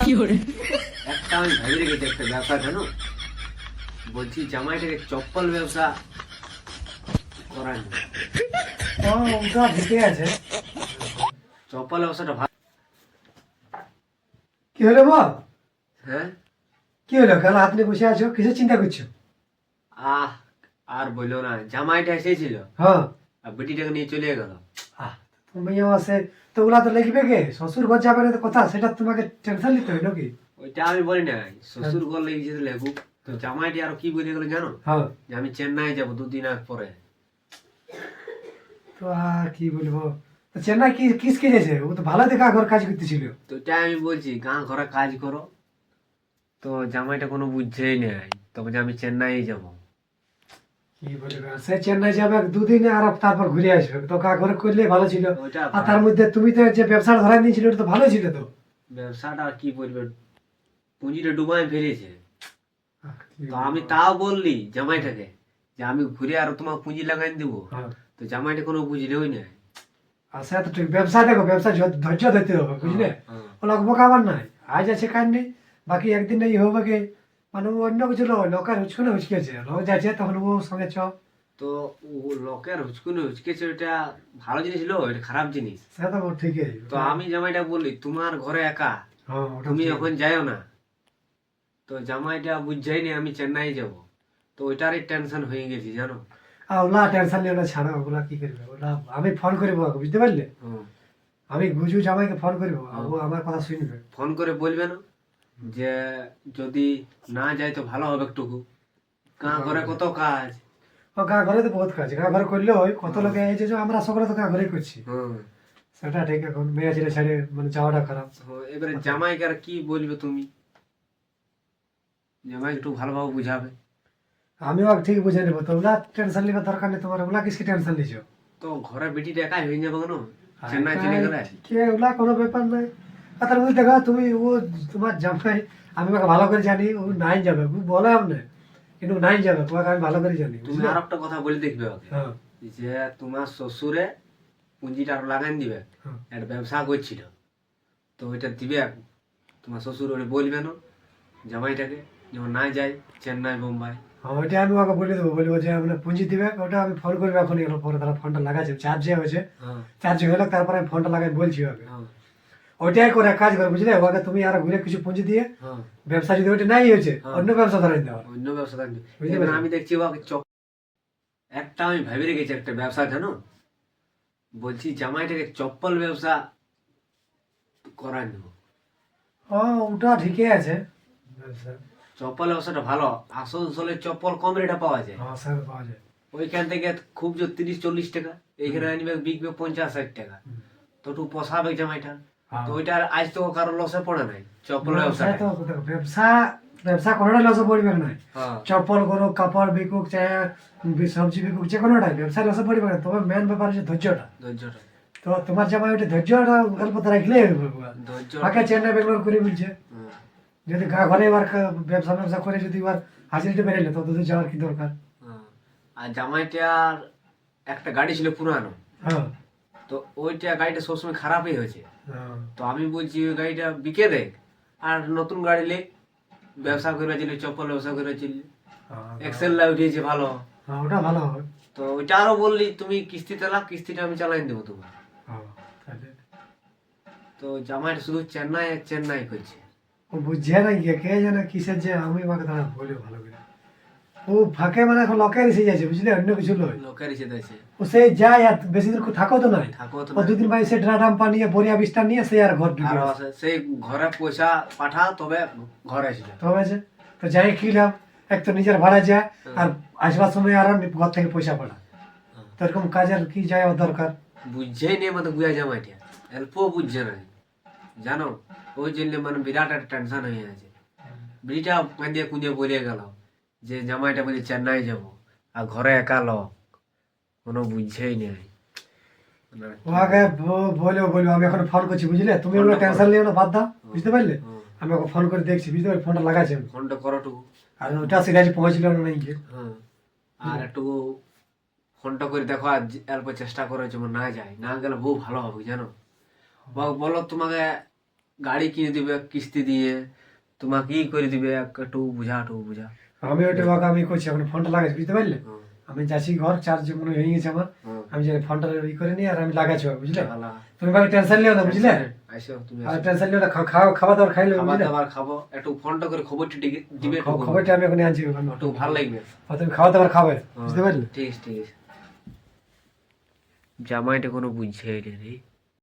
একটা আমি ভাবি রেখেছি একটা ব্যবসা, জানো, বলছি জামাইটাকে চপ্পল ব্যবসা করার জন্য। ওটা ঠিকই আছে। চপ্পল ব্যবসাটা ভালো। কি হলো বল? হ্যাঁ, কি হলো, কাল হাত নিয়ে বসে আছো, কিসের চিন্তা করছো? আহ আর বললো না, জামাইটা এসেছিল হ্যাঁ। আর বেটিটাকে নিয়ে চলে গেল। তুমিও আছে তো, ওগুলা তো লিখবে কে? শ্বশুর ঘর যাবে না তো কথা, সেটা তোমাকে টেনশন নিতে হইলো কি? ওইটা আমি বলি না, শ্বশুর ঘর লেগেছে তো লেখুক। তো জামাইটি আর কি বলে গেলো জানো, হ্যাঁ। যে আমি চেন্নাই যাবো 2 দিন পরে। তো আর কি বলবো, তো চেন্নাই কি কিস কে গেছে? ও তো ভালো দেখা ঘর কাজ করতেছিল। তো এটা আমি বলছি গাঁ ঘরে কাজ করো, তো জামাইটা কোনো বুঝছেই নেই, তবে যে আমি চেন্নাই যাবো। কি বলবে, সে চেন্নাই যাবে 2 দিনে আর তারপর ঘুরে আসবে, তো কা ঘরে করলে ভালো ছিল। ওইটা আর তার মধ্যে তুমি তো যে ব্যবসাটা ধরাই নিয়েছিল, ওটা তো ভালো ছিল তো। ব্যবসাটা আর কি বলবে, পুঁজিটা ডুবাই ফেলেছে। কি তো বলবো? আমি তাও বললি জামাইটাকে যে আমি ঘুরে আর তোমার পুঁজি লাগাই দেবো। হ্যাঁ। তো জামাইটা কোনো বুঝলেই না। আর সে তো ঠিক, ব্যবসা দেখো, ব্যবসা ধৈর্য ধরতে হবে, বুঝলে? হ্যাঁ। ওলা বোকাবার নাই, আজ আছে কার নেই, বাকি একদিন এই হবে কি, মানে ও অন্য কিছু নয়, লোকের হুচকুনে হুচকেছে, লোক যাচ্ছে তখন ও সঙ্গে চ। তো ও লোকের হুচকুনি হুচকেছে, ওটা ভালো জিনিস হলো, এটা খারাপ জিনিস। সে তো ঠিকই। তো আমি জামাইটা বললি তোমার ঘরে একা, হ্যাঁ, ওটা তুমি ঠিক। এখন যাইও না। তো জামাইটা বুঝছেই নি আমি চেন্নাই যাব। তো ওইটারই টেনশন হয়ে গেছি, জানো। আর ওলা টেনশন নিয়ে, ওটা ছাড়া, ওগুলা কি করবে, ওটা আমি ফোন করবো ওকে, বুঝতে পারলে? হুম। আমি গুজু জামাইকে ফোন করবো, আর ও আমার কথা শুনবে। ফোন করে বলবে না যে যদি না যাই তো ভালো হবে একটুকু, গাঁ ঘরে কত কাজ। ও গা ঘরে তো বহুত কাজ, গা ঘরে করলে ওই কত লোকে এই যে আমরা সকলে তো গা ঘরেই করছি। হুম। সেটা ঠিক, এখন মেয়ে ছেলে ছেড়ে মানে যাওয়াটা খারাপ। এবারে জামাইকে আর কি বলবে তুমি, জামাই একটু ভালোভাবে বুঝাবে। আমি ওকে ঠিক বুঝে নেবো, তো ওগুলা টেনশন নেবার দরকার নেই তোমার, ওগুলা কিসকে টেনশন নিছো? তো ঘরে বেটিটা একাই হয়ে যাবে কেন, চেন্নাই চলে গেলে। ওগুলা কোনো ব্যাপার নাই। আর তার মধ্যে দেখো তুমি, ও তোমার জামাই, আমি ওকে ভালো করে জানি, ও নাই যাবে, ও বলে না, কিন্তু নাই যাবে, তোমাকে আমি ভালো করে জানি, তুমি বুঝলে? আর একটা কথা বলে দেখবে ওকে, হ্যাঁ। যে তোমার শ্বশুরে পুঁজিটা আরো লাগাই দিবে, হ্যাঁ। একটা ব্যবসা করছিল, তো ওইটা দিবে। তোমার শ্বশুর ওরে বলবে না জামাইটাকে, যেমন না যায় চেন্নাই বোম্বাই। হ্যাঁ, ওইটা আমি ওকে বলে দেবো, বলবো যে মানে পুঁজি দিবে, ওটা আমি ফোন করবো এখন, এর পরে তারা ফোনটা লাগাচ্ছে, চার্জে হয়েছে, হ্যাঁ। চার্জ হলো তারপরে আমি ফোনটা লাগাই বলছি ওকে। হ্যাঁ। ওইটাই করে কাজ করে, বুঝলে? ওকে তুমি আর ঘুরে কিছু পুঁজি দিয়ে হ্যাঁ। ব্যবসা যদি ওইটা নাই হয়েছে, হ্যাঁ। অন্য ব্যবসা ধরে দেওয়া। অন্য ব্যবসা থাকবে। বুঝতে এবার পারছি। আমি দেখছি ওকে একটা আমি ভেবে রেখেছি একটা ব্যবসা, জানো, বলছি জামাইটাকে চপ্পল ব্যবসা করার দেবো। ও, ওটা ঠিকই আছে ব্যবসা। চপ্পল ব্যবসাটা ভালো, আসানসোলের চপ্পল কম রেটে পাওয়া যায়। হ্যাঁ, স্যার পাওয়া যায়। ওইখান থেকে খুব জোর 30-40 টাকা, এইখানে আনবে বিকবে 50-60 টাকা। তো একটু পোষাবে জামাইটা। হ্যাঁ। তো ওইটার আজ তো কারো লসে পড়ে নাই চপ্পল ব্যবসা। ব্যবসা তো দেখো, ব্যবসা ব্যবসা কোনোটা লসে পড়বে না। হ্যাঁ। চপ্পল করুক, কাপড় বিকুক, চাहे সবজি বিকুক, যে কোনোটাই ব্যবসা লসে পড়বে না, তবে মেন ব্যাপার হচ্ছে ধৈর্যটা। ধৈর্যটা। তো তোমার জামাই ওইটা ধৈর্যটা অল্প রাখলেই হবে বাবা। ধৈর্য। ফাঁকে চেন্নাই বেঙ্গালোর করে বলছে, হুম। যদি গা ঘরে এবার ব্যবসা ব্যবসা করে যদি এবার হাজিরিটা বেরোলে, তো তোদের যাওয়ার কি দরকার? হুম। আর জামাইটার একটা গাড়ি ছিল পুরানো, হ্যাঁ। তো ওইটা গাড়িটা সবসময় খারাপই হয়েছে। হ্যাঁ। তো আমি বলছি ওই গাড়িটা বিকে দেখ, আর নতুন গাড়ি লে, ব্যবসা করে ছিল, চপ্পল ব্যবসা করে ছিল, হ্যাঁ, এক্সেল লা উঠিয়েছে ভালো। হ্যাঁ, ওটা ভালো হবে। তো ওইটা আরো বললি তুমি কিস্তি চালা, কিস্তিটা আমি চালাই দেবো তোমার। হ্যাঁ, তাহলে তো জামাইটা শুধু চেন্নাই আর চেন্নাই করছে। ও বুঝছে না গিয়ে, কে জানে কিসের, যে আমি ওকে দাঁড়া বলি ভালো করে। ও ফাঁকে মানে এখন লোকের এসে যাচ্ছে, বুঝলে, অন্য কিছু নয়। লোকের এসে দিয়েছে। ও সে যায় আর বেশি দিন থাকো তো নাই, থাকো তো ও না। 2 দিন বাই সে ড্রাম পা নিয়ে, বরিয়া বিস্তার নিয়ে সে আর ঘর ঢুকে আরো আসে। আছে সেই ঘরে পয়সা পাঠাও, তবে ঘরে এসে যাও। তো হয়েছে, তো যাই কি লাভ, এক তো নিজের ভাড়া যায়, আর আসবার সময় আর ঘর থেকে পয়সা পাঠা, তো এরকম কাজের কি যায় ওর দরকার? বুঝছেই নেই মানে গুয়া জামাইটা, অল্প বুঝছে না, জানো। ওই জন্য মানে বিরাট একটা টেনশন হয়ে আছে। বিটা কাঁদিয়ে কুঁদিয়ে বলে গেল যে জামাইটা বলে চেন্নাই যাব, আর ঘরে একা লোক, কোনো বুঝছেই নেই। মানে ওকে বলেও বলবো, আমি এখন ফোন করছি, বুঝলে? তুমি ওগুলো টেনশন নিও না, বাদ দাও, বুঝতে পারলে? হুম। আমি ওকে ফোন করে দেখছি, বুঝতে পারলে? ফোনটা লাগাচ্ছি আমি। ফোনটা করোটুকু। আর ওটা সিরিয়াস পৌঁছল না নাকি? হ্যাঁ। আর একটু ফোনটা করে দেখো, আর অল্প চেষ্টা করো যেমন না যায়, না গেলে বহু ভালো হবে, জানো। বলো তোমাকে গাড়ি কিনে দিবে কিস্তি দিয়ে, তোমাকে ই করে দিবে, একটু বুঝা। আমি ওইটা ওকে আমি করছি, এখন ফোনটা লাগাচ্ছি, বুঝতে পারলে? হুম, আমি যাচ্ছি ঘর, চার্জ মনে হয় হয়ে গেছে আমার, হুম। আমি যে ফোনটা ই করে নিই আর আমি লাগাচ্ছি, বুঝলে? ভালো। তুমি ভাই টেনশন নিও না, বুঝলে? আসো তুমি, আর আসো। টেনশন নিও না, খাওয়া দাওয়া খাইলে, খাবার বুঝলে? দাবার খাবো, একটু ফোনটা করে খবরটা দিবে, একটু খবরটা আমি ওখানে আনছি ওখানে। একটু ভালো লাগবে। তুমি খাওয়া দাওয়া খাবে, বুঝতে পারলে? ঠিক আছে। জামাইটা কোনো বুঝছে রে।